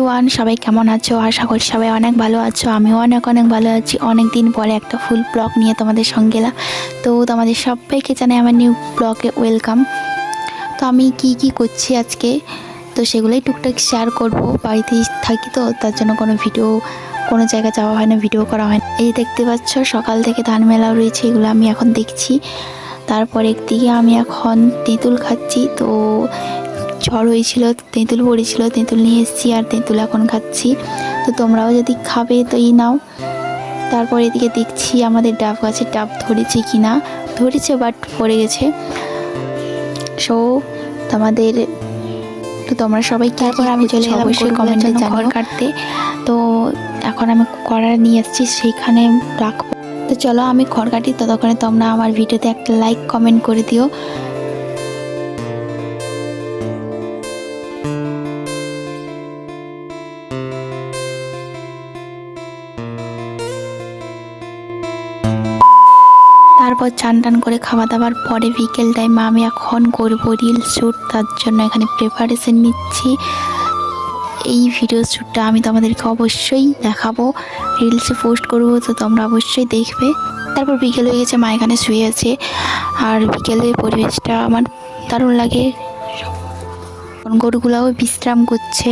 Everyone, সবাই কেমন আছো? আশা করি সবাই অনেক ভালো আছো। আমিও অনেক ভালো আছি। অনেক দিন পরে একটা ফুল ব্লগ নিয়ে তোমাদের সঙ্গে এলাম। তো তোমাদের সবাইকে জানাই আমার নিউ ব্লগে ওয়েলকাম। তো আমি কি করছি আজকে, তো সেগুলোই টুকটাক শেয়ার করব। বাড়িতেই থাকি তো, তার জন্য কোনো জায়গায় যাওয়া হয় না, ভিডিও করা হয় না। এই দেখতে পাচ্ছ সকাল থেকে ধান মেলা রয়েছে, এগুলো আমি এখন দেখছি। তারপর একদিকে আমি এখন তেঁতুল খাচ্ছি। তো ঝড় হয়েছিল, তেঁতুল পড়েছিল, তেঁতুল নিয়ে এসেছি আর তেঁতুল এখন খাচ্ছি। তো তোমরাও যদি খাবে তো নাও। তারপর এদিকে দেখছি আমাদের ডাব গাছের ডাব ধরেছে কি না, ধরেছে বাট পড়ে গেছে। সো তোমাদের তো তোমরা সবাই তারপর আমি চলে গেলাম অবশ্যই কমেন্টে জানিও কাটতে। তো এখন আমি কড়া নিয়ে এসেছি, সেইখানে রাখবো। তো চলো আমি খড় কাটি, ততক্ষণে তোমরা আমার ভিডিওতে একটা লাইক কমেন্ট করে দিও। তারপর চান করে খাওয়া দাওয়ার পরে বিকেল টাইমে আমি এখন করবো রিল শ্যুট, তার জন্য এখানে প্রিপারেশন নিচ্ছি। এই ভিডিও শ্যুটটা আমি তোমাদেরকে অবশ্যই দেখাবো, রিলসে পোস্ট করবো, তো তোমরা অবশ্যই দেখবে। তারপর বিকেল হয়ে গেছে, মা এখানে শুয়ে আছে। আর বিকেলের পরিবেশটা আমার দারুণ লাগে, গরুগুলাও বিশ্রাম করছে।